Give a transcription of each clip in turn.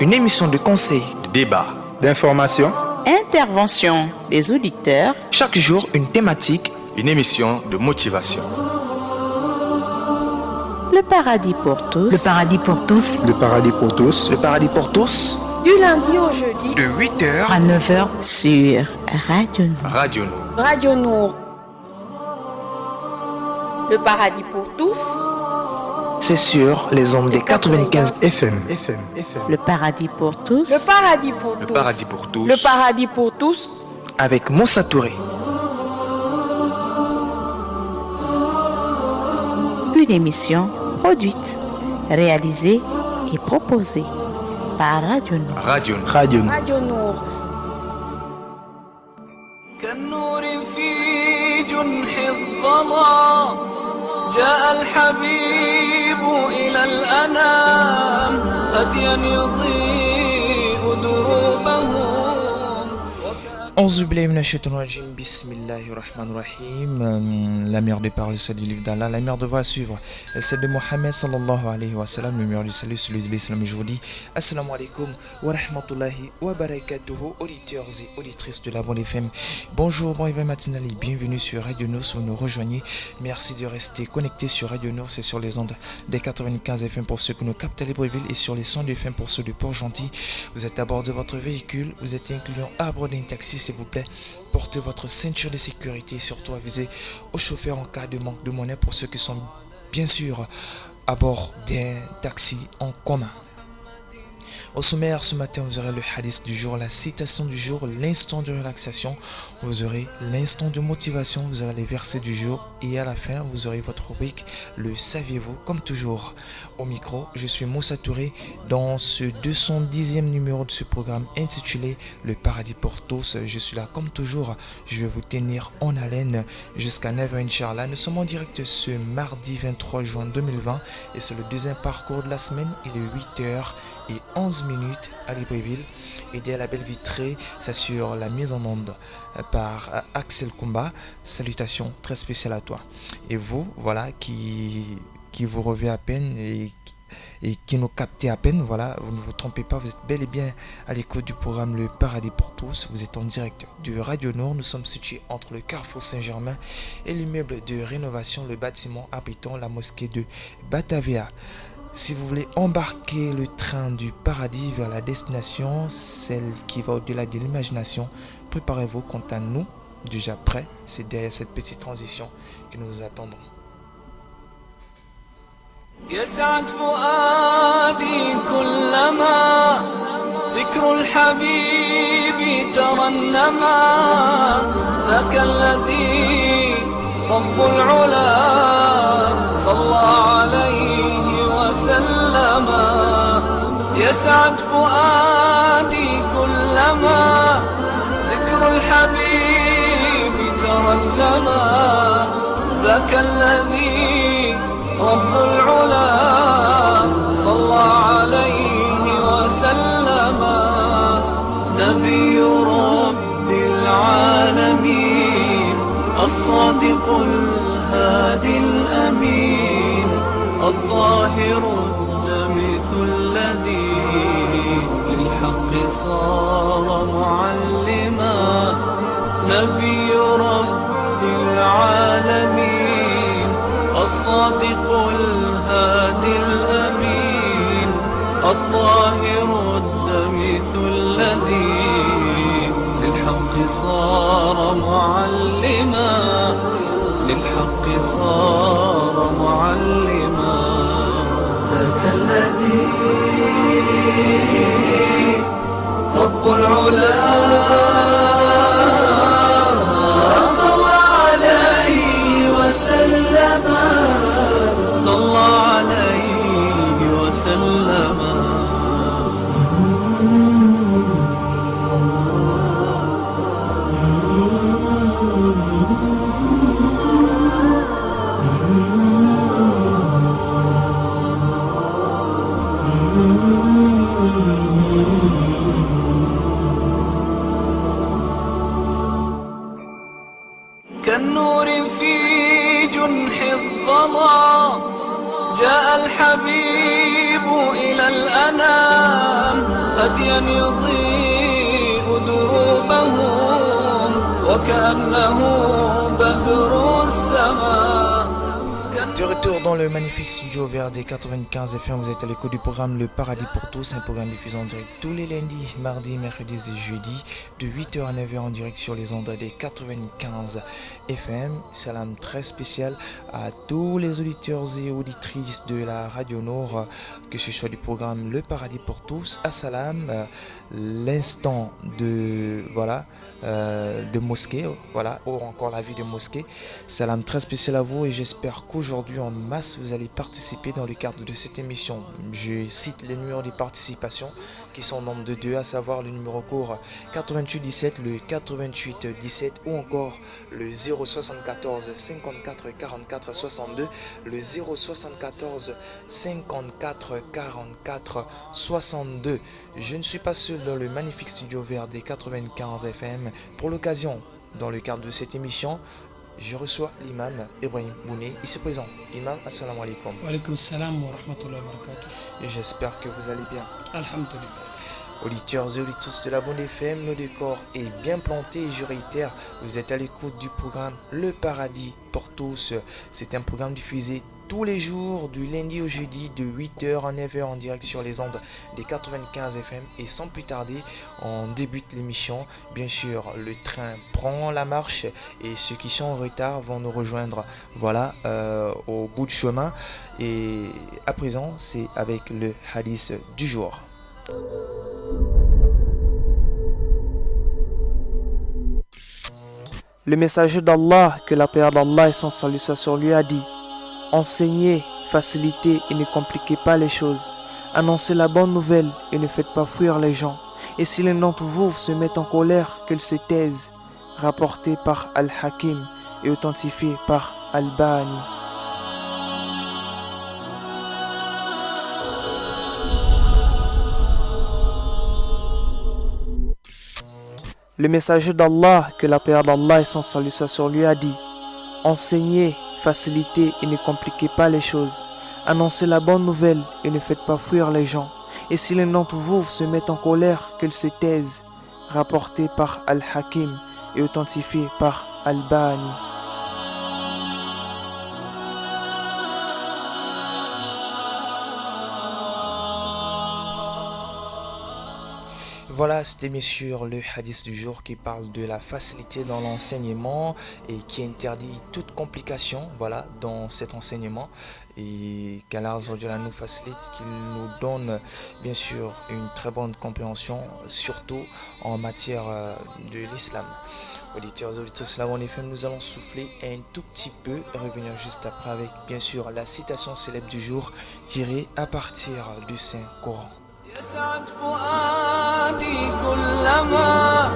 Une émission de conseil, de débat, d'information, intervention des auditeurs. Chaque jour, une thématique. Une émission de motivation. Le paradis pour tous. Le paradis pour tous. Le paradis pour tous. Le paradis pour tous. Du lundi au jeudi. De 8h à 9h. Sur Radio Nour. Radio Nour. Radio Nour. Le paradis pour tous. C'est sur les ondes des 95 FM. Le paradis pour tous. Le paradis pour tous. Le paradis pour tous. Le paradis pour tous. Avec Moussa Touré. Une émission produite, réalisée et proposée par Radio Nour. Radio Nour. Radio Nour. Radio Nour. كالنور في جنح الظلام جاء الحبيب إلى الأنام هديا يضيء دربهم. La meilleure des paroles, c'est du livre d'Allah. La meilleure devoir suivre, celle de Mohammed sallallahu alayhi wa sallam. Le meilleur du salut, celui de l'islam. Je vous dis assalamu alaikum wa rahmatullahi wa barakatuhu, auditeurs et auditrices de la Bonne FM. Bonjour, bon éveil matinal et bienvenue sur Radio Nour. Si vous nous rejoignez, merci de rester connectés sur Radio Nour. C'est sur les ondes des 95 FM pour ceux qui nous captent à Libreville et sur les 102 FM pour ceux de Port-Gentil. Vous êtes à bord de votre véhicule, vous êtes inclus à bord d'un taxi, s'il vous plaît. Portez votre ceinture de sécurité et surtout avisez aux chauffeurs en cas de manque de monnaie pour ceux qui sont bien sûr à bord d'un taxi en commun. Au sommaire, ce matin, vous aurez le hadith du jour, la citation du jour, l'instant de relaxation, vous aurez l'instant de motivation, vous aurez les versets du jour et à la fin, vous aurez votre rubrique, le saviez-vous, comme toujours. Au micro, je suis Moussa Touré dans ce 210e numéro de ce programme intitulé Le paradis pour tous. Je suis là comme toujours, je vais vous tenir en haleine jusqu'à 9h Inch'Allah. Nous sommes en direct ce mardi 23 juin 2020 et c'est le deuxième parcours de la semaine, il est 8h11 à Libreville et dès la belle vitrée s'assure la mise en onde par Axel Kumba. Salutations très spéciales à toi et vous voilà qui vous revient à peine et qui nous captez à peine, voilà, vous ne vous trompez pas, vous êtes bel et bien à l'écoute du programme Le Paradis pour tous. Vous êtes en direct de Radio Nour. Nous sommes situés entre le Carrefour Saint-Germain et l'immeuble de rénovation, le bâtiment abritant la mosquée de Batavia. Si vous voulez embarquer le train du paradis vers la destination, celle qui va au-delà de l'imagination, préparez-vous quant à nous, déjà prêts. C'est derrière cette petite transition que nous attendons. يسعد فؤادي كلما ذكر الحبيب ترنما ذاك الذي رب العلا صلى عليه وسلم يسعد فؤادي كلما ذكر الحبيب ترنما ذاك الذي رب العلا صلى عليه وسلم نبي رب العالمين الصادق الهادي الأمين الطاهر الدمث الذي للحق صار معلما نبي رب العالمين الصادق الهادي الأمين الطاهر الدمث الذي للحق صار معلما للحق صار معلما ذاك الذي رب العلا صلى عليه وسلم صلى عليه وسلم كالنور في جنح الظلام جاء الحبيب إلى الأنام هديا يضيء دروبهم وكأنه بدر السماء. De retour dans le magnifique studio VRD 95 FM, vous êtes à l'écoute du programme Le Paradis pour tous, un programme diffusé en direct tous les lundis, mardis, mercredis et jeudis de 8h à 9h en direct sur les ondes des 95 FM. Salam très spécial à tous les auditeurs et auditrices de la Radio Nord, que ce soit du programme Le Paradis pour tous. Assalam, l'instant de de mosquée, ou encore la vie de mosquée. Salam très spécial à vous et j'espère qu'aujourd'hui en masse vous allez participer dans le cadre de cette émission. Je cite les numéros de participation qui sont au nombre de 2, à savoir le numéro court 88 17, le 88 17 ou encore le 074 54 44 62, le 074 54 44 62. Je ne suis pas seul dans le magnifique studio VRD 95 FM. Pour l'occasion, dans le cadre de cette émission, je reçois l'imam Ibrahim Bouné. Il se présente. Imam, assalamu alaikum. Wa alaikum salam wa rahmatullahi wa barakatuh. J'espère que vous allez bien. Alhamdulillah. Auditeurs et auditrices de la Bonne FM, le décor est bien planté et je réitère, vous êtes à l'écoute du programme Le Paradis pour tous. C'est un programme diffusé tous les jours du lundi au jeudi de 8h à 9h en direct sur les ondes des 95 FM. Et sans plus tarder, on débute l'émission. Bien sûr, le train prend la marche et ceux qui sont en retard vont nous rejoindre au bout du chemin. Et à présent, c'est avec le hadith du jour. Le messager d'Allah, que la paix d'Allah et son salut soit sur lui, a dit: enseignez, facilitez et ne compliquez pas les choses. Annoncez la bonne nouvelle et ne faites pas fuir les gens. Et si l'un d'entre vous se met en colère, qu'il se taise. Rapporté par Al-Hakim et authentifié par Al-Bani. Le messager d'Allah, que la paix d'Allah et son salut soit sur lui, a dit: enseignez, facilitez et ne compliquez pas les choses. Annoncez la bonne nouvelle et ne faites pas fuir les gens. Et si l'un d'entre vous se met en colère, qu'il se taise. Rapporté par Al-Hakim et authentifié par Al-Bani. Voilà, c'était bien sûr le hadith du jour qui parle de la facilité dans l'enseignement et qui interdit toute complication dans cet enseignement, et qu'Allah nous facilite, qu'il nous donne bien sûr une très bonne compréhension, surtout en matière de l'islam. Auditeurs et auditrices, là en effet, nous allons souffler un tout petit peu, revenir juste après avec bien sûr la citation célèbre du jour tirée à partir du Saint-Coran. يسعد فؤادي كلما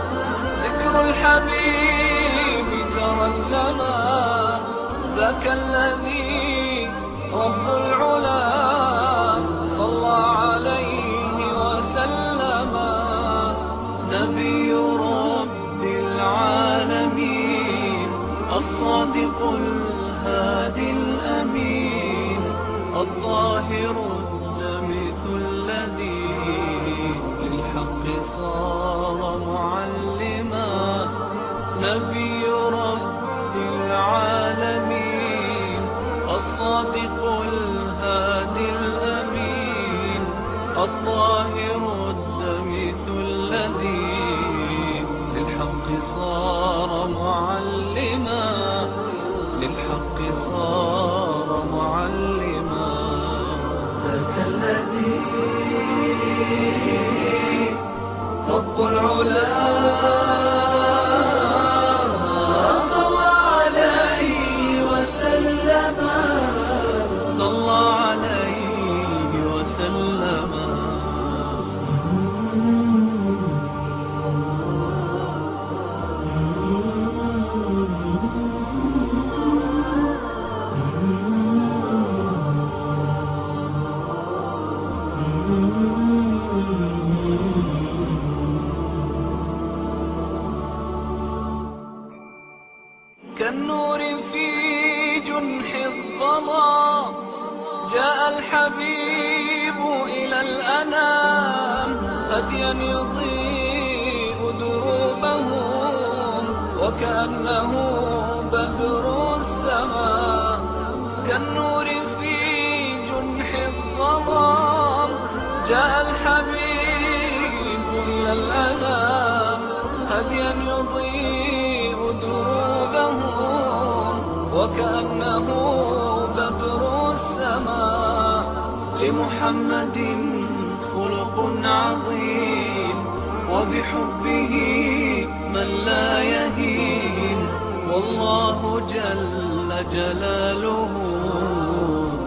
ذكر الحبيب ترنما ذاك الذي رب العلا صلى عليه وسلم نبي رب العالمين الصادق الهادي الأمين الطاهر صار معلما نبي رب العالمين الصادق الهادي الأمين الطاهر الدمث الذي للحق صار معلما للحق صار معلما ذاك الذي رب العلا صلى عليه وسلم صلى عليه وسلم هديا يضيء دروبهم وكأنه بدر السماء كالنور في جنح الظلام جاء الحبيب إلى الأنام هديا يضيء دروبهم وكأنه بدر السماء لمحمد خلق عظيم وبحبه من لا يهين والله جل جلاله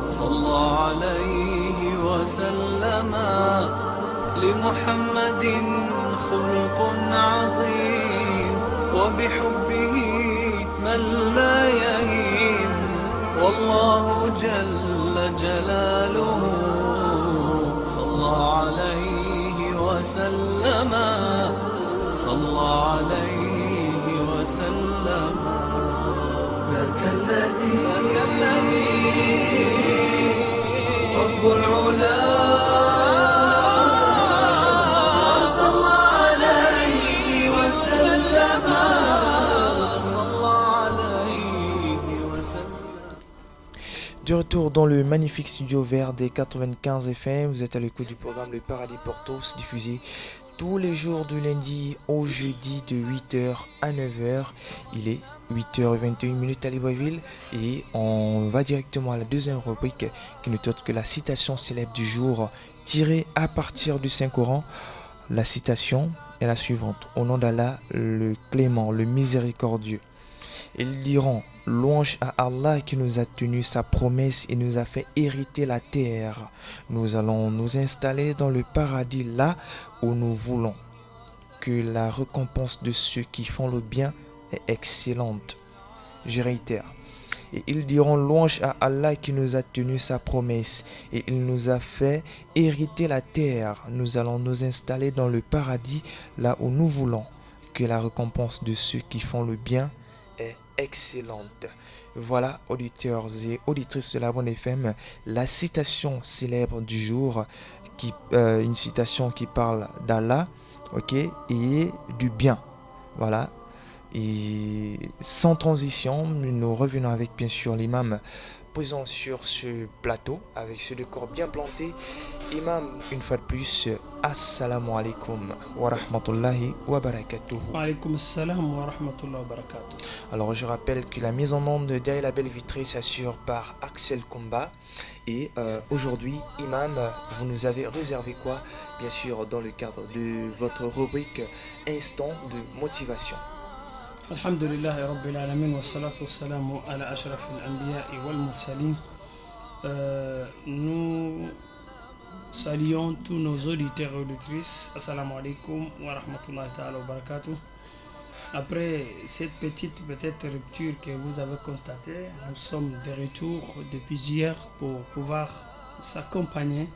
صلى عليه وسلم لمحمد خلق عظيم وبحبه من لا يهين والله جل جلاله صلى عليه وسلم صلى عليه وسلم ذاك الذي رب العلا صلى عليه وسلم صلى عليه وسلم. De retour dans le magnifique studio vert des 95 FM, vous êtes à l'écoute du programme Le Paradis pour tous, diffusé tous les jours du lundi au jeudi de 8h à 9h. Il est 8h21 à Libreville et on va directement à la deuxième rubrique qui n'est autre que la citation célèbre du jour tirée à partir du Saint-Coran. La citation est la suivante: au nom d'Allah, le clément, le miséricordieux. Ils diront: louange à Allah qui nous a tenu sa promesse et nous a fait hériter la terre. Nous allons nous installer dans le paradis là où nous voulons. Que la récompense de ceux qui font le bien est excellente. Je réitère. Et ils diront: louange à Allah qui nous a tenu sa promesse et il nous a fait hériter la terre. Nous allons nous installer dans le paradis là où nous voulons. Que la récompense de ceux qui font le bien est excellente. Voilà, auditeurs et auditrices de la Bonne FM, la citation célèbre du jour, une citation qui parle d'Allah, ok, et du bien. Voilà. Et sans transition, nous revenons avec bien sûr l'imam présent sur ce plateau avec ce décor bien planté. Imam, une fois de plus, assalamu alaikum wa rahmatullahi wa barakatuh. Wa alaikum assalam wa rahmatullahi wa barakatuh. Alors je rappelle que la mise en onde derrière la belle vitrine s'assure par Axel Komba. Et aujourd'hui, Imam, vous nous avez réservé quoi? Bien sûr, dans le cadre de votre rubrique Instant de motivation. Alhamdulillahi Rabbil Alamin wa salatu wa salamu ala ashraf al-anbiya wal mursalin. Nous saluons tous nos auditeurs et auditrices. Assalamu alaikum wa rahmatullahi ta'ala wa barakatuh. Après cette petite peut-être rupture que vous avez constatée, nous sommes de retour depuis hier pour pouvoir s'accompagner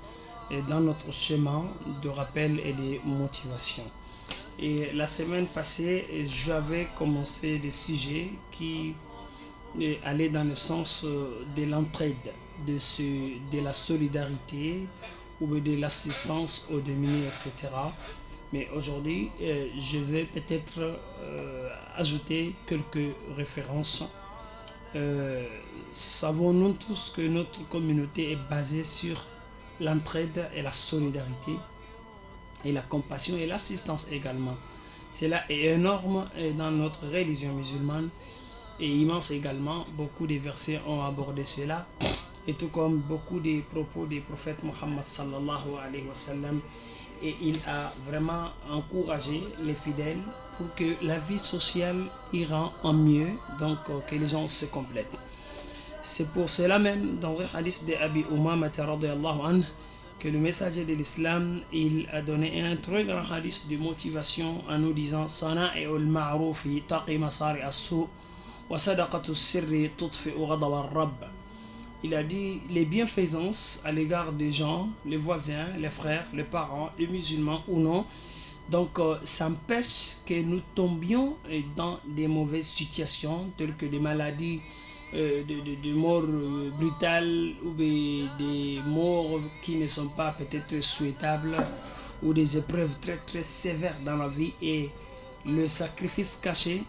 dans notre chemin de rappel et de motivation. Et la semaine passée, j'avais commencé des sujets qui allaient dans le sens de l'entraide, de la solidarité ou de l'assistance aux démunis, etc. Mais aujourd'hui, je vais peut-être ajouter quelques références. Savons-nous tous que notre communauté est basée sur l'entraide et la solidarité et la compassion et l'assistance également. Cela est énorme dans notre religion musulmane et immense également. Beaucoup de versets ont abordé cela, et tout comme beaucoup des propos des prophètes Muhammad sallallahu alayhi wa sallam. Et il a vraiment encouragé les fidèles pour que la vie sociale ira en mieux, donc que les gens se complètent. C'est pour cela même, dans un hadith de Abi Umama radiyallahu anhu, que le messager de l'islam, il a donné un très grand hadith de motivation en nous disant: Sana'ul ma'rufi taqi masari as-su wa sadaqatu sirri tudfi'u ghadab ar-rabb. Il a dit: les bienfaisances à l'égard des gens, les voisins, les frères, les parents, les musulmans ou non, donc ça empêche que nous tombions dans des mauvaises situations telles que des maladies, de morts brutales ou des morts qui ne sont pas peut-être souhaitables, ou des épreuves très très sévères dans la vie, et le sacrifice caché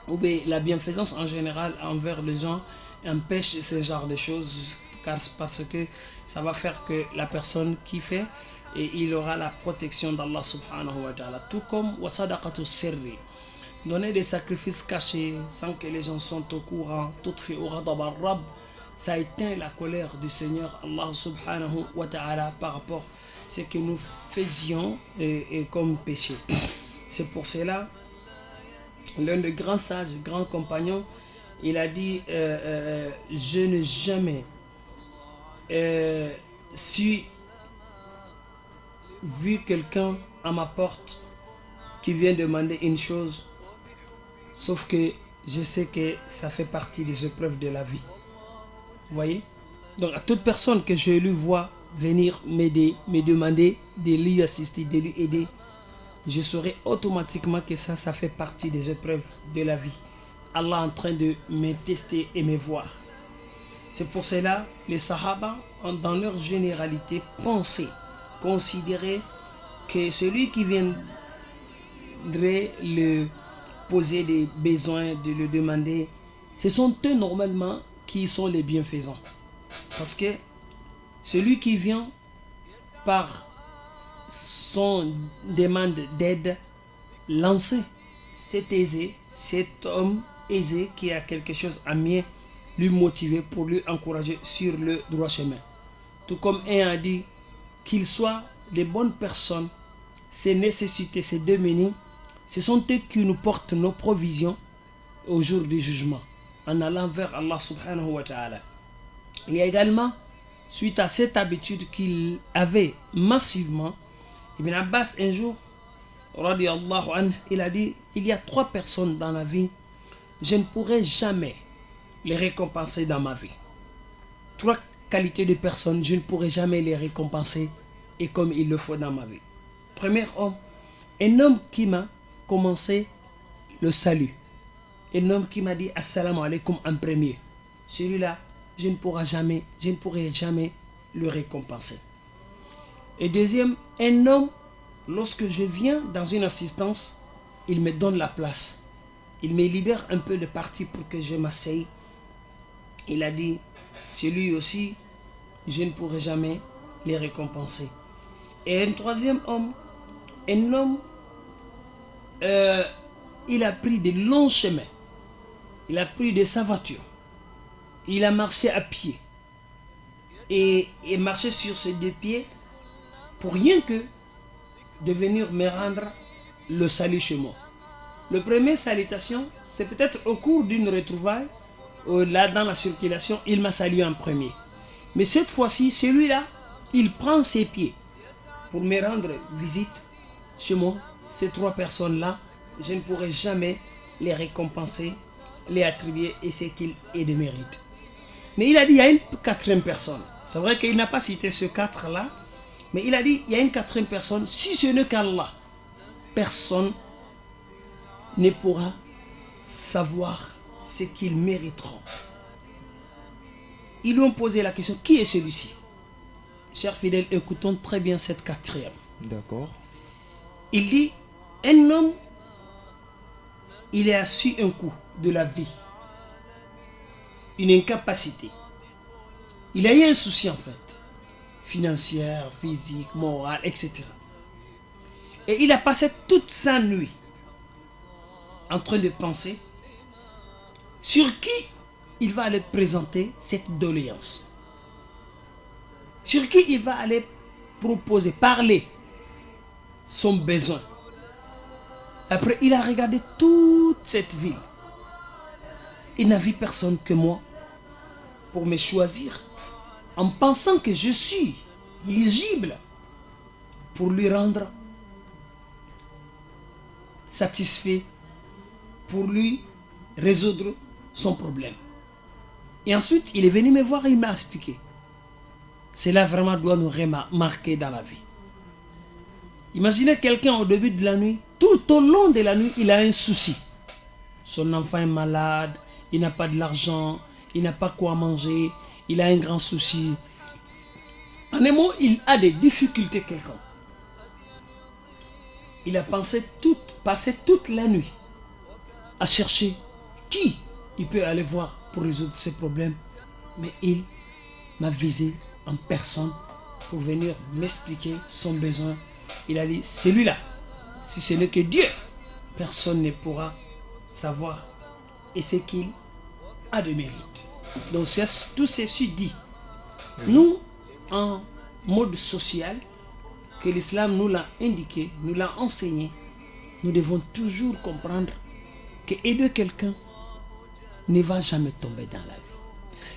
ou bien la bienfaisance en général envers les gens empêche ce genre de choses, parce que ça va faire que la personne qui fait, et il aura la protection d'Allah subhanahu wa ta'ala. Tout comme wasadaqatu sirri, donner des sacrifices cachés sans que les gens sont au courant, ça éteint la colère du Seigneur Allah subhanahu wa ta'ala par rapport à ce que nous faisions et comme péché. C'est pour cela, l'un des grands sages, grands compagnons, il a dit je n'ai jamais vu quelqu'un à ma porte qui vient demander une chose, sauf que je sais que ça fait partie des épreuves de la vie. Vous voyez? Donc à toute personne que je lui vois venir m'aider, me demander de lui assister, de lui aider, je saurai automatiquement que ça fait partie des épreuves de la vie. Allah est en train de me tester et me voir. C'est pour cela les Sahaba, dans leur généralité, considéraient que celui qui viendrait le poser des besoins, de le demander, ce sont eux normalement qui sont les bienfaisants. Parce que celui qui vient par son demande d'aide lancée, c'est aisé, cet homme aisé qui a quelque chose à mieux lui motiver pour lui encourager sur le droit chemin. Tout comme un a dit qu'ils soient des bonnes personnes, ces nécessités, ces deux menus, ce sont eux qui nous portent nos provisions au jour du jugement, en allant vers Allah subhanahu wa ta'ala. Il y a également, suite à cette habitude qu'il avait massivement, Ibn Abbas un jour, radiyallahu anhu, il a dit, il y a 3 personnes dans la vie, je ne pourrai jamais les récompenser dans ma vie. 3 qualités de personnes, je ne pourrai jamais les récompenser et comme il le faut dans ma vie. Premier homme, un homme qui m'a commencé le salut. Un homme qui m'a dit assalamu alaikum en premier. Celui-là, je ne pourrai jamais le récompenser. Et deuxième, un homme, lorsque je viens dans une assistance, il me donne la place. Il me libère un peu de partie pour que je m'asseye. Il a dit, celui aussi, je ne pourrai jamais les récompenser. Et un troisième homme, il a pris de longs chemins. Il a pris de sa voiture. Il a marché à pied. Et marché sur ses 2 pieds pour rien que de venir me rendre le salut chez moi. Le premier salutation, c'est peut-être au cours d'une retrouvaille, là dans la circulation, il m'a salué en premier. Mais cette fois-ci, celui-là, il prend ses pieds pour me rendre visite chez moi. Ces 3 personnes-là, je ne pourrai jamais les récompenser, les attribuer et ce qu'ils aient de mérite. Mais il a dit, il y a une 4e personne. C'est vrai qu'il n'a pas cité ce 4-là, mais il a dit, il y a une 4e personne, si ce n'est qu'Allah, personne ne pourra savoir ce qu'ils mériteront. Ils lui ont posé la question, qui est celui-ci? Chers fidèles, écoutons très bien cette 4e. D'accord. Il dit, un homme, il a su un coup de la vie, une incapacité. Il a eu un souci en fait, financier, physique, moral, etc. Et il a passé toute sa nuit en train de penser sur qui il va aller présenter cette doléance. Sur qui il va aller proposer, parler son besoin. Après, il a regardé toute cette ville. Il n'a vu personne que moi pour me choisir en pensant que je suis éligible pour lui rendre satisfait, pour lui résoudre son problème. Et ensuite, il est venu me voir et il m'a expliqué. Cela vraiment doit nous remarquer dans la vie. Imaginez quelqu'un au début de la nuit, tout au long de la nuit, il a un souci. Son enfant est malade, il n'a pas de l'argent, il n'a pas quoi manger, il a un grand souci. En un mot, il a des difficultés quelconques. il a passé toute la nuit à chercher qui il peut aller voir pour résoudre ses problèmes. Mais il m'a visé en personne pour venir m'expliquer son besoin. Il a dit, celui-là, si ce n'est que Dieu, personne ne pourra savoir et ce qu'il a de mérite. Donc tout ceci dit, nous, en mode social, que l'islam nous l'a indiqué, nous l'a enseigné, nous devons toujours comprendre que aider quelqu'un ne va jamais tomber dans la vie.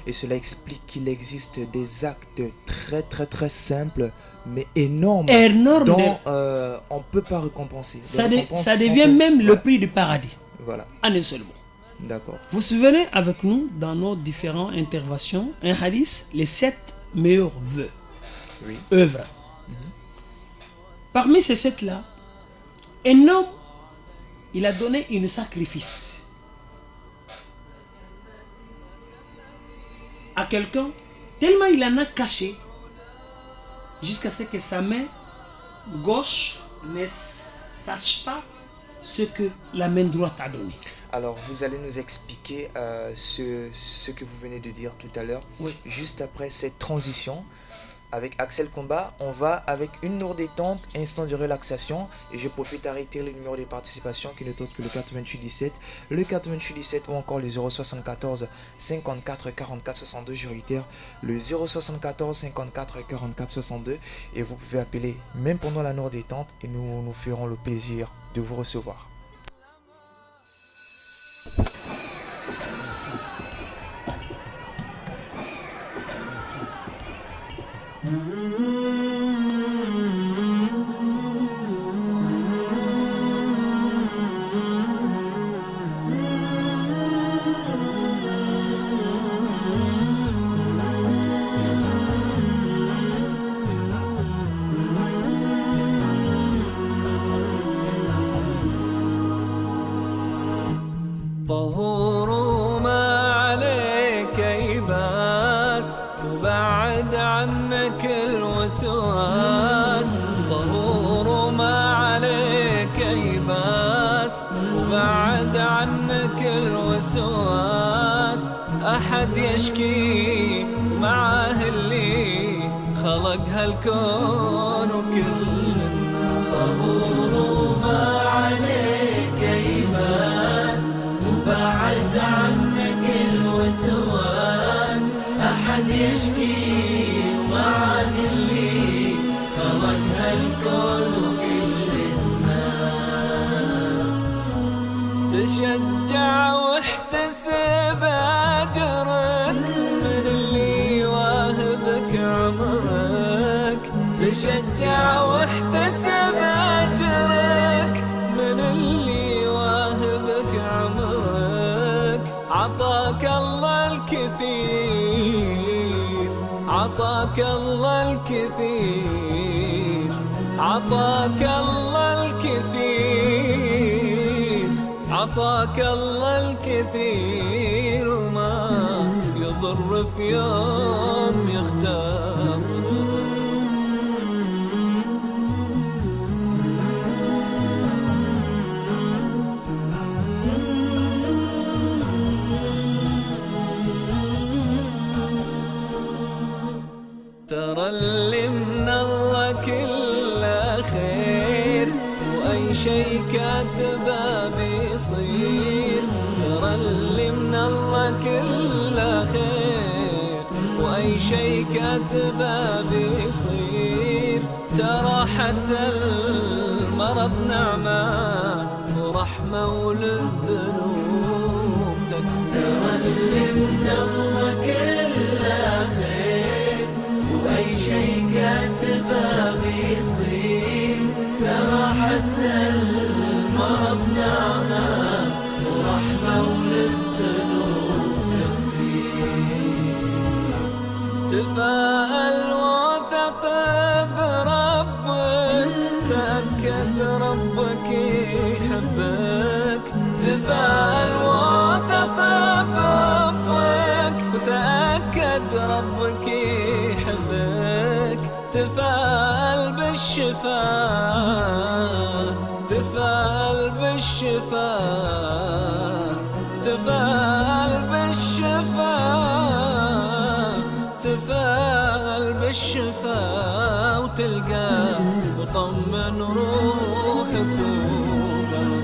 Et cela explique qu'il existe des actes très très très simples mais énormes dont on ne peut pas récompenser. Ça devient même le prix du paradis. Voilà. En un seul mot. D'accord. Vous vous souvenez avec nous dans nos différentes interventions, un hadith, les 7 meilleurs vœux, œuvres. Parmi ces 7-là, un homme, il a donné un sacrifice à quelqu'un, tellement il en a caché, jusqu'à ce que sa main gauche ne sache pas ce que la main droite a donné. Alors, vous allez nous expliquer ce que vous venez de dire tout à l'heure. Oui. Juste après cette transition, avec Axel Combat, on va avec une nour détente, instant de relaxation. Et je profite à réitérer le numéro de participation qui n'est autre que le 88 17, le 88 17 ou encore le 074 54 44 62. Je réitère le 074 54 44 62. Et vous pouvez appeler même pendant la nour détente et nous ferons le plaisir de vous recevoir. طهور ما عليك يباس وبعد عنك الوسواس. طهور ما عليك يباس وبعد عنك الوسواس. أحد يشكي معاه اللي خلق هالكون وكل الناس. طهور ما عليك يباس بعد عنك الوسواس. أحد يشكي معاه اللي خلق هالكون وكل الناس. تشجع واحتسب أجرك من اللي واهبك عمرك. تشجع واحتسب أجرك من اللي واهبك عمرك. عطاك الله الكثير، عطاك الله الكثير، عطاك الله الكثير، عطاك الله الكثير. وما يضر في يوم يختار. ترى اللي من الله كله خير وأي شي كاتبه بيصير. ترى اللي من الله كله خير وأي شي كاتبه بيصير. ترى حتى المرض نعمة ورحمة وللذنوب تكفي. ترى اللي من الله كله خير وأي شي كاتبه بيصير. ترى حتى المرض نعمة ورحمة وللذنوب تكفي. تفاءل وثق بربك، تأكد ربك يحبك. تفاءل وثق بربك وتأكد ربك يحبك. تفاءل بالشفاء، بالشفاء تفاءل بالشفاء تفاءل بالشفاء وتلقى وطمن روحك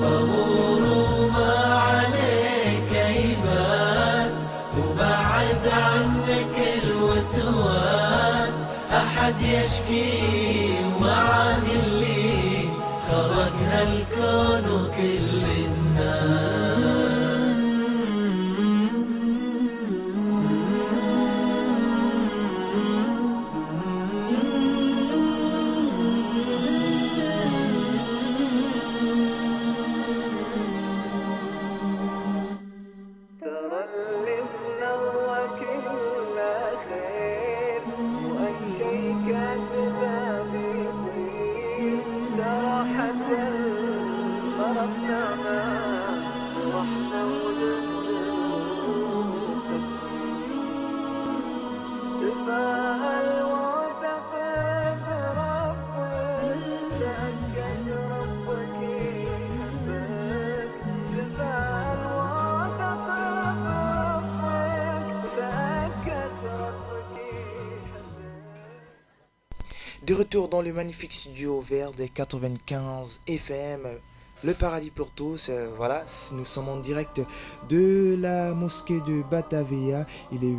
وقلبك ما عليك يباس وبعد عنك الوسواس أحد يشكي ومعه اللي خلق هالكون وكل الناس. ترى اللي منوك إلا خير وأشيك أسبابي فيه ترى حتى الغرب نعمة رحمة ولذوذ تفاءل وثق بربك تأكد ربك يحبك تفاءل وثق بربك تأكد ربك يحبك. De retour dans le magnifique studio vert des 95 FM, le paradis pour tous. Voilà, nous sommes en direct de la mosquée de Batavia. Il est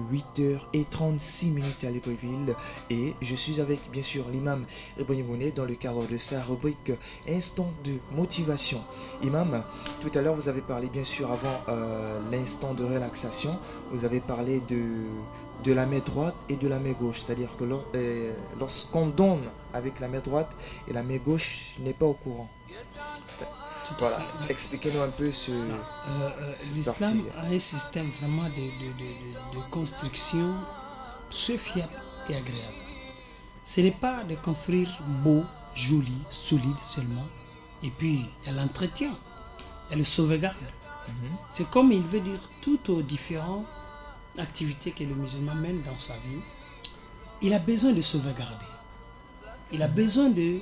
8h36 à Libreville et je suis avec bien sûr l'imam Ibrahim Mounet dans le cadre de sa rubrique Instant de motivation. Imam, tout à l'heure vous avez parlé bien sûr avant l'instant de relaxation, vous avez parlé de la main droite et de la main gauche, c'est-à-dire que lorsqu'on donne avec la main droite et la main gauche n'est pas au courant. Voilà, expliquez-nous un peu ce l'islam a un système vraiment de construction très fiable et agréable. Ce n'est pas de construire beau, joli, solide seulement, et puis elle entretient, elle sauvegarde. C'est comme il veut dire toutes aux différentes activités que le musulman mène dans sa vie, il a besoin de sauvegarder. Il a besoin de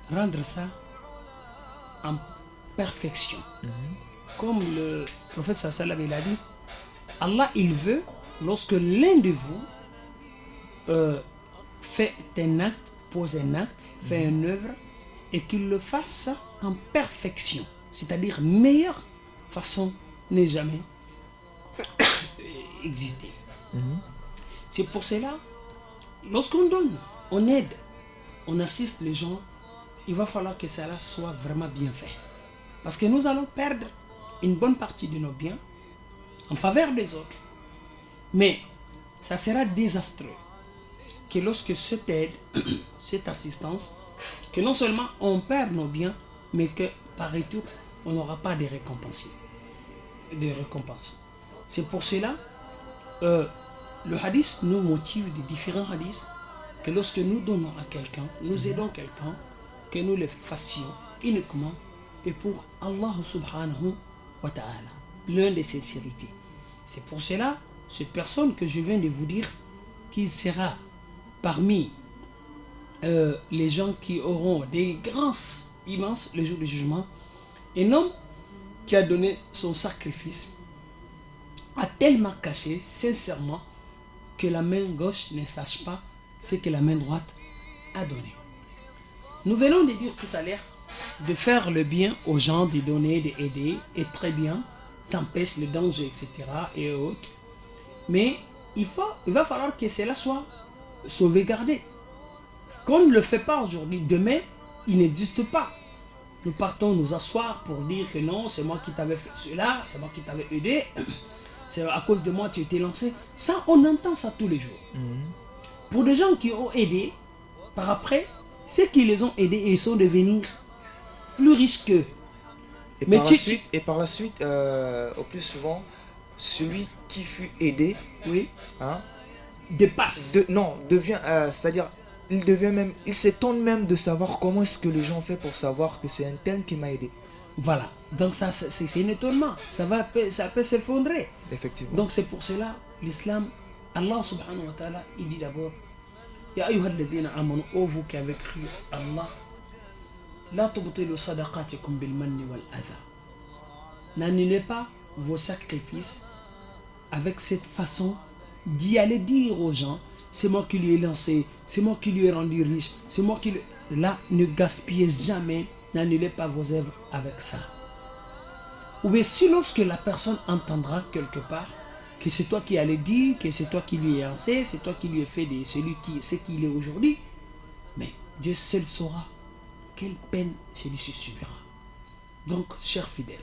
rendre ça en perfection. Comme le prophète sallallahu alayhi wa sallam il a dit, Allah il veut lorsque l'un de vous fait un acte, pose un acte, fait une œuvre et qu'il le fasse en perfection, c'est-à-dire meilleure façon n'est jamais existé. C'est pour cela, lorsqu'on donne, on aide, on assiste les gens, il va falloir que cela soit vraiment bien fait. Parce que nous allons perdre une bonne partie de nos biens en faveur des autres. Mais ça sera désastreux que lorsque cette aide, cette assistance, que non seulement on perd nos biens, mais que par retour, on n'aura pas de récompenses. C'est pour cela le hadith nous motive des différents hadiths que lorsque nous donnons à quelqu'un, nous aidons quelqu'un, que nous le fassions uniquement et pour Allah subhanahu wa ta'ala, l'un de sincérité. C'est pour cela, cette personne que je viens de vous dire, qu'il sera parmi les gens qui auront des grâces immenses le jour du jugement, un homme qui a donné son sacrifice a tellement caché, sincèrement, que la main gauche ne sache pas ce que la main droite a donné. Nous venons de dire tout à l'heure de faire le bien aux gens, de donner, d'aider, et très bien, ça empêche le danger, etc. et autres. Mais il va falloir que cela soit sauvegardé. Qu'on ne le fait pas aujourd'hui, demain, il n'existe pas. Nous partons nous asseoir pour dire que non, c'est moi qui t'avais fait cela, c'est moi qui t'avais aidé, c'est à cause de moi que tu étais lancé. Ça, on entend ça tous les jours. Pour des gens qui ont aidé, par après, ceux qui les ont aidés, ils sont devenus plus riches qu'eux. Et par la suite, au plus souvent, celui qui fut aidé, oui, hein, dépasse. Devient, c'est-à-dire, il s'étonne même de savoir comment est-ce que les gens font pour savoir que c'est un tel qui m'a aidé. Voilà, donc ça c'est un étonnement, ça peut s'effondrer. Effectivement. Donc c'est pour cela, l'islam, Allah subhanahu wa ta'ala, il dit d'abord, Ya ayyuhal ladhina amanu, ô vous qui avez cru Allah, la tubtilu sadaqatikum bil manni wal adha. n'annulez pas vos sacrifices avec cette façon d'y aller dire aux gens, c'est moi qui lui ai lancé, c'est moi qui lui ai rendu riche, c'est moi qui lui... Là, ne gaspillez jamais, n'annulez pas vos œuvres avec ça. Ou bien si lorsque la personne entendra quelque part que c'est toi qui allais dire, que c'est toi qui lui ai lancé, c'est toi qui lui ai fait ce qu'il est aujourd'hui, mais Dieu seul saura quelle peine celui-ci subira. Donc, chers fidèles,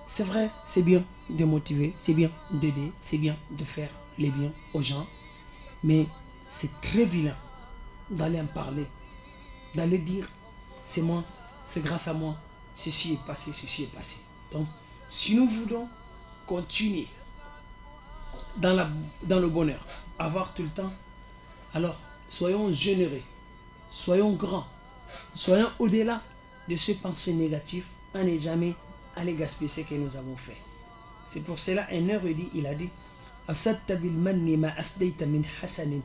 c'est vrai, c'est bien de motiver, c'est bien d'aider, c'est bien de faire les biens aux gens, mais c'est très vilain d'aller en parler, d'aller dire, c'est moi, c'est grâce à moi, ceci est passé, ceci est passé. Donc, si nous voulons continuer dans le bonheur, avoir tout le temps, alors soyons généreux, soyons grands, soyons au-delà de ce pensée négatif, à ne jamais aller gaspiller ce que nous avons fait. C'est pour cela un érudit, il a dit أفسدت بالمن ما أسديت من حسن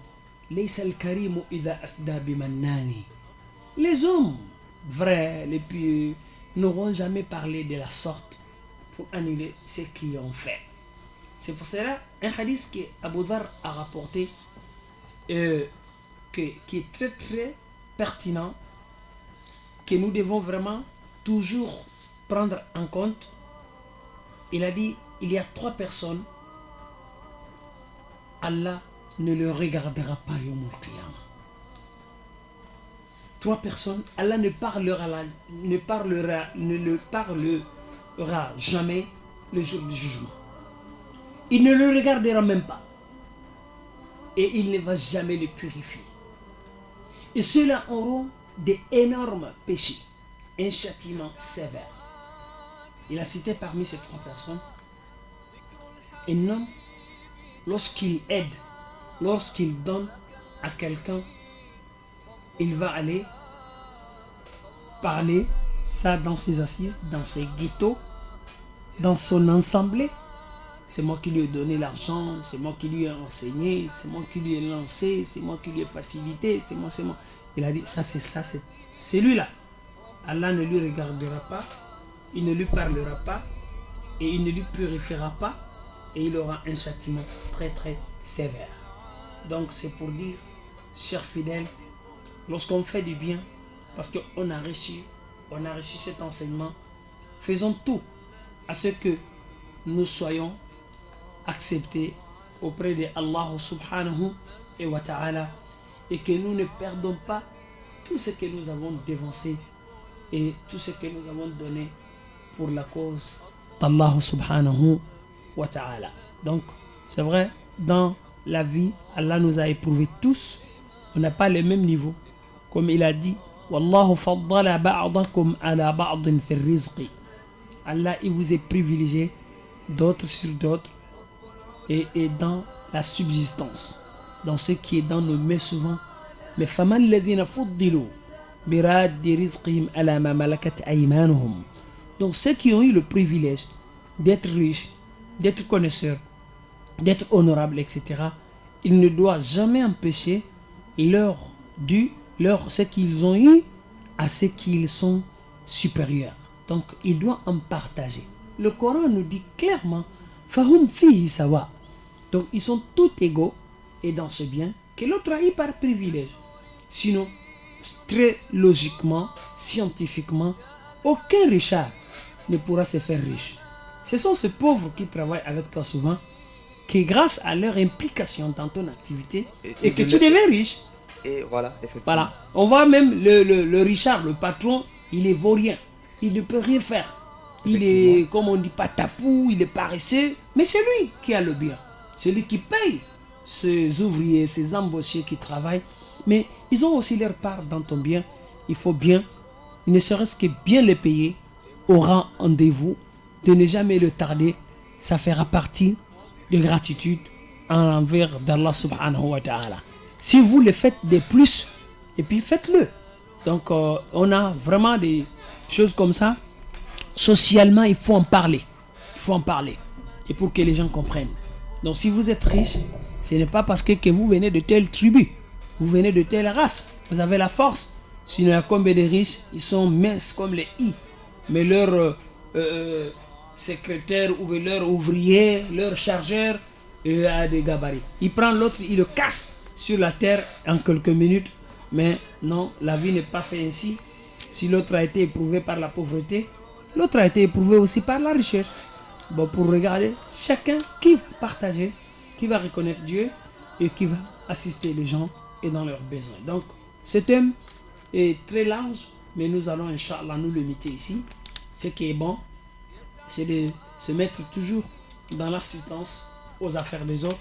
ليس الكريم إذا أسدى بمناني. Les hommes vrais, les pieux, n'auront jamais parlé de la sorte pour annuler ce qu'ils ont fait. C'est pour cela un hadith que Abu Dhar a rapporté qui est très très pertinent, que nous devons vraiment toujours prendre en compte. Il a dit, il y a 3 personnes, Allah ne le regardera pas Yawm al-Qiyamah. 3 personnes, Allah ne le parlera jamais le jour du jugement. Il ne le regardera même pas. Et il ne va jamais le purifier. Et ceux-là auront d'énormes péchés, un châtiment sévère. Il a cité parmi ces 3 personnes un homme, lorsqu'il aide, lorsqu'il donne à quelqu'un, il va aller parler ça dans ses assises, dans ses ghettos, dans son ensemble. C'est moi qui lui ai donné l'argent, c'est moi qui lui ai enseigné, c'est moi qui lui ai lancé, c'est moi qui lui ai facilité, c'est moi. Il a dit, ça c'est celui-là. Allah ne lui regardera pas, il ne lui parlera pas, et il ne lui purifiera pas, et il aura un châtiment très très sévère. Donc c'est pour dire, chers fidèles, lorsqu'on fait du bien, parce qu'on a reçu cet enseignement, faisons tout à ce que nous soyons acceptés auprès de Allah subhanahu wa ta'ala, et que nous ne perdons pas tout ce que nous avons dévancé et tout ce que nous avons donné pour la cause d'Allah subhanahu wa ta'ala. Donc c'est vrai, dans la vie, Allah nous a éprouvés tous, on n'a pas le même niveau, comme il a dit, Wallahu faddala ba'dakum ala ba'din fi rizqi. Allah, il vous est privilégié d'autres sur d'autres et dans la subsistance, dans ce qui est dans nos mains souvent. Mais faman ladhina fuddilu biraddi rizqihim ala ma malakat aymanuhum. Donc ceux qui ont eu le privilège d'être riches, d'être connaisseurs, d'être honorables, etc., ils ne doivent jamais empêcher ce qu'ils ont eu à ce qu'ils sont supérieurs. Donc ils doivent en partager. Le Coran nous dit clairement Fahum fihi sawa. Donc ils sont tous égaux et dans ce bien que l'autre a eu par privilège. Sinon, très logiquement, scientifiquement, aucun richard ne pourra se faire riche. Ce sont ces pauvres qui travaillent avec toi souvent, qui grâce à leur implication dans ton activité, et que tu deviens riche. Et voilà, effectivement. Voilà. On voit même le richard, le patron, il est vaurien. Il ne peut rien faire. Il est, comme on dit, patapou, il est paresseux. Mais c'est lui qui a le bien. C'est lui qui paye ces ouvriers, ces embauchés qui travaillent. Mais ils ont aussi leur part dans ton bien. Il faut bien, ne serait-ce que bien les payer, au rang rendez-vous, de ne jamais le tarder. Ça fera partie de gratitude envers d'Allah subhanahu wa ta'ala. Si vous le faites de plus, et puis faites-le. Donc on a vraiment des choses comme ça. Socialement, il faut en parler. Il faut en parler. Et pour que les gens comprennent. Donc si vous êtes riche, ce n'est pas parce que vous venez de telle tribu, vous venez de telle race, vous avez la force. Sinon, il y a combien de riches, ils sont minces comme les i. Mais leur secrétaire ou leur ouvrier, leur chargeur a des gabarits. Il prend l'autre, il le casse sur la terre en quelques minutes. Mais non, la vie n'est pas faite ainsi. Si l'autre a été éprouvé par la pauvreté, l'autre a été éprouvé aussi par la richesse. Bon, pour regarder, chacun qui va partager, qui va reconnaître Dieu et qui va assister les gens et dans leurs besoins. Donc, ce thème est très large, mais nous allons, Inch'Allah, nous limiter ici. Ce qui est bon, c'est de se mettre toujours dans l'assistance aux affaires des autres,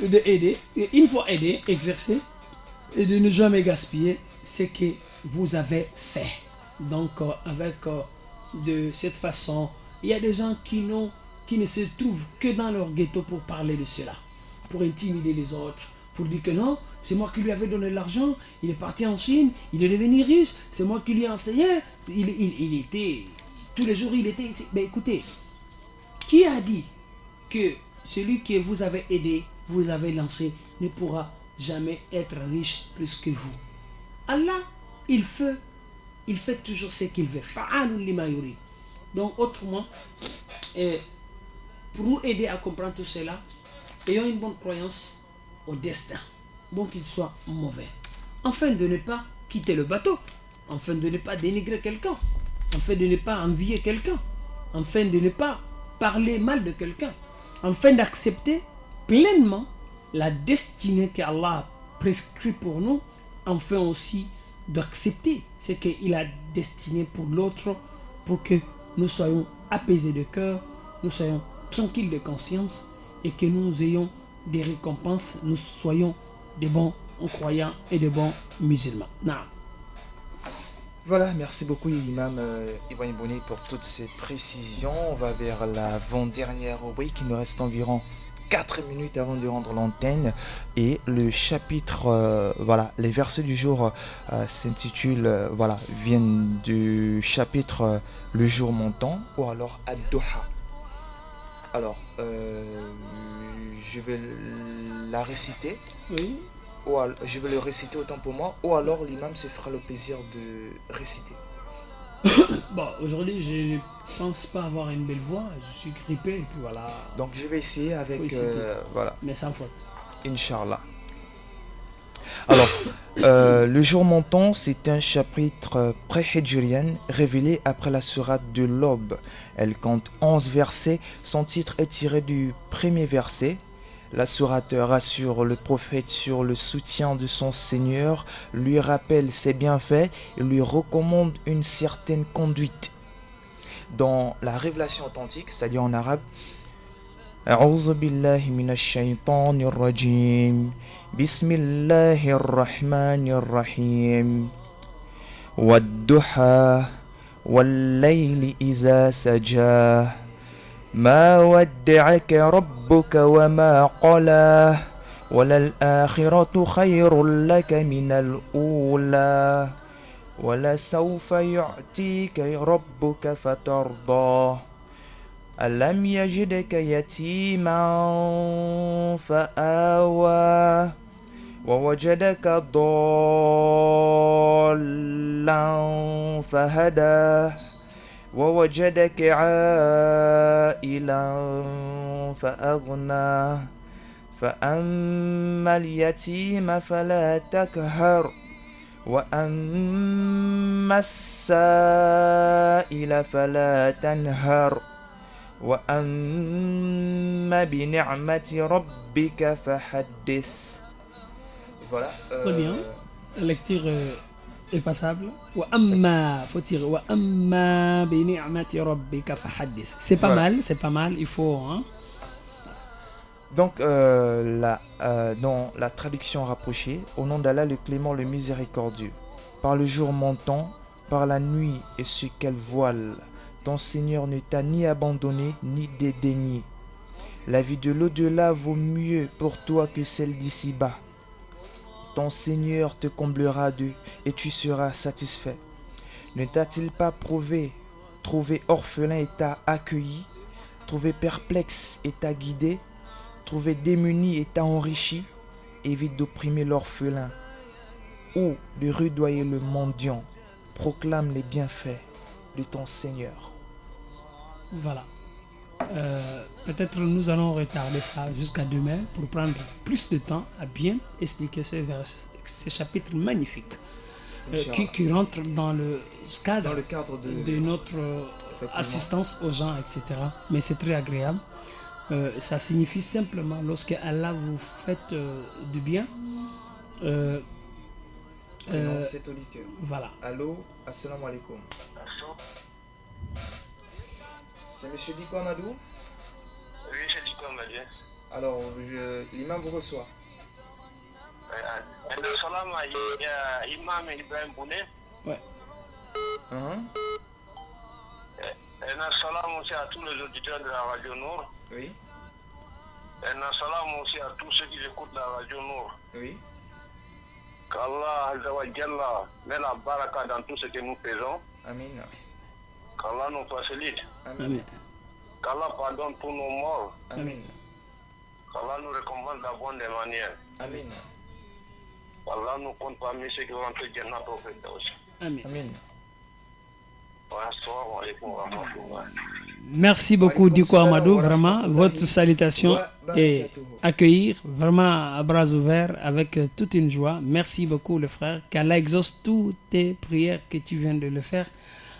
de aider, et une fois aidé, exercer, et de ne jamais gaspiller ce que vous avez fait. Donc, de cette façon, il y a des gens qui ne se trouvent que dans leur ghetto pour parler de cela, pour intimider les autres, pour dire que non, c'est moi qui lui avais donné l'argent, il est parti en Chine, il est devenu riche, c'est moi qui lui ai enseigné, il était, tous les jours il était ici. Mais écoutez, qui a dit que celui que vous avez aidé, vous avez lancé, ne pourra jamais être riche plus que vous? Allah, il fait toujours ce qu'il veut. Fa'alun lima yurid. Donc autrement, pour nous aider à comprendre tout cela, ayons une bonne croyance au destin, bon qu'il soit mauvais, afin de ne pas quitter le bateau, afin de ne pas dénigrer quelqu'un, afin de ne pas envier quelqu'un, afin de ne pas parler mal de quelqu'un, afin d'accepter pleinement la destinée qu'Allah a prescrit pour nous, afin aussi d'accepter ce qu'il a destiné pour l'autre, pour que nous soyons apaisés de cœur, nous soyons tranquilles de conscience et que nous ayons des récompenses, nous soyons des bons croyants et des bons musulmans. Naam. Voilà, merci beaucoup Imam Ibrahim Bouni pour toutes ces précisions. On va vers l'avant-dernière rubrique. Il nous reste environ 4 minutes avant de rendre l'antenne. Et le chapitre, les versets du jour s'intitulent, viennent du chapitre Le jour montant ou alors Ad-Duha. Alors, je vais la réciter. Oui. Je vais le réciter autant pour moi, ou alors l'imam se fera le plaisir de réciter. Bon, aujourd'hui, je ne pense pas avoir une belle voix, je suis grippé et puis voilà. Donc je vais essayer avec, mais sans faute. Inch'Allah. Alors, le jour montant, c'est un chapitre pré-hijrian révélé après la sourate de l'Aube. Elle compte 11 versets. Son titre est tiré du premier verset. La sourate rassure le prophète sur le soutien de son Seigneur, lui rappelle ses bienfaits et lui recommande une certaine conduite. Dans la révélation authentique, c'est-à-dire en arabe, A'udhu billahi minash shaytanir rajim. Bismillahir rahmanir rahim. Wad-duha wal-layli iza saja. ما ودعك ربك وما قلى وللآخرة خير لك من الأولى ولسوف يعطيك ربك فترضى ألم يجدك يتيما فآوى ووجدك ضالا فهدى ووجدك عائلا فأغنى فأما اليتيم فلا تقهر وأما السائل فلا تنهر وأما بنعمة ربك فحدث. Voilà. Très bien. La lecture est passable. Wa amma, faut tirer. Wa amma bi ni'mati rabbika fahaddith. C'est pas mal, c'est pas mal. Il faut. Hein? Donc, dans la traduction rapprochée, au nom d'Allah le clément, le miséricordieux, par le jour montant, par la nuit et ce qu'elle voile, ton Seigneur ne t'a ni abandonné ni dédaigné. La vie de l'au-delà vaut mieux pour toi que celle d'ici-bas. Ton Seigneur te comblera d'eux et tu seras satisfait. Ne t'a-t-il pas trouvé orphelin et t'a accueilli, trouvé perplexe et t'a guidé, trouvé démuni et t'a enrichi? Évite d'opprimer l'orphelin ou de rudoyer le mendiant. Proclame les bienfaits de ton Seigneur. Voilà. Peut-être nous allons retarder ça jusqu'à demain pour prendre plus de temps à bien expliquer ces chapitres magnifiques qui rentrent dans le cadre, de notre assistance aux gens, etc. Mais c'est très agréable. Ça signifie simplement lorsque Allah vous fait du bien. Cet auditeur. Voilà. Allô, assalamu alaikum. C'est monsieur Diko Amadou? Oui, c'est Diko Amadou. Alors, l'imam vous reçoit. Salam à Imam Ibrahim Bouné. Ouais. Salam aussi à tous les auditeurs de la Radio Nord. Oui. Salam aussi à tous ceux qui écoutent la Radio Nord. Oui. Qu'Allah Azzawajalla met la baraka dans tout ce que nous faisons. Amin. Qu'Allah nous facilite. Amen. Qu'Allah pardonne tous nos morts. Amin. Qu'Allah nous récompense d'abord des manières. Amin. Qu'Allah nous compte parmi ceux qui vont entrer Jannat au Firdaus. Amen. Amin. Assalamu alaikum wa rahmatullah. Merci beaucoup Diko Amadou, vraiment votre salutation est accueillir vraiment à bras ouverts avec toute une joie. Merci beaucoup le frère, qu'Allah exauce toutes tes prières que tu viens de le faire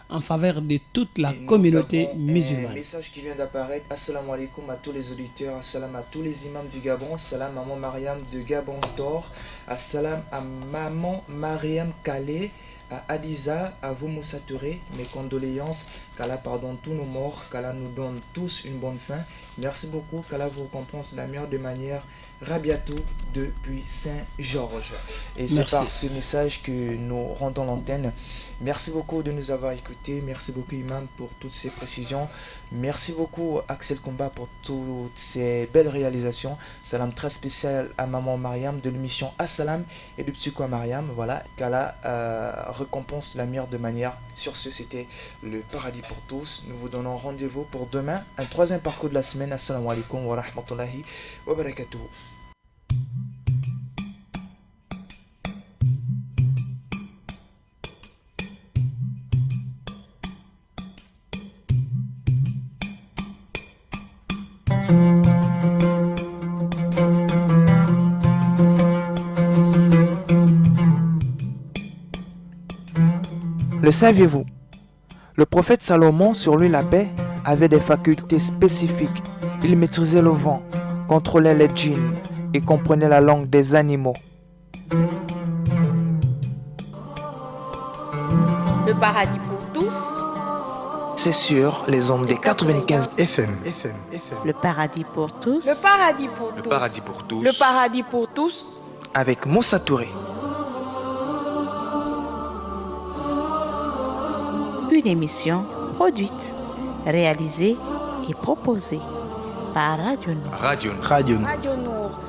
en faveur de toute la communauté musulmane. Un message qui vient d'apparaître. Assalamu alaikum à tous les auditeurs, assalam à tous les imams du Gabon, assalam à maman Mariam de Gabon Store, assalam à maman Mariam Kale, à Adiza, à vous Moussa Touré, mes condoléances, qu'Allah pardonne tous nos morts, qu'Allah nous donne tous une bonne fin. Merci beaucoup, qu'Allah vous récompense de la meilleure de manière. Rabiatou depuis Saint-Georges. Et c'est par ce message que nous rendons l'antenne. Merci beaucoup de nous avoir écoutés. Merci beaucoup Imam pour toutes ces précisions. Merci beaucoup Axel Combat pour toutes ces belles réalisations. Salam très spécial à maman Mariam de l'émission Assalam et de Psycho Mariam. Voilà, qu'Allah récompense la meilleure de manière. Sur ce, c'était le paradis pour tous. Nous vous donnons rendez-vous pour demain, un troisième parcours de la semaine. Assalamu alaikum wa rahmatullahi wa barakatuh. Le saviez-vous? Le prophète Salomon, sur lui la paix, avait des facultés spécifiques. Il maîtrisait le vent, contrôlait les djinns et comprenait la langue des animaux. Le paradis pour tous. C'est sur les ondes des 95 FM. Le paradis pour tous. Le paradis pour Le tous. paradis pour tous. Le paradis pour tous. avec Moussa Touré. Une émission produite, réalisée et proposée par Radio Nour. Radio. Radio. Radio Nour.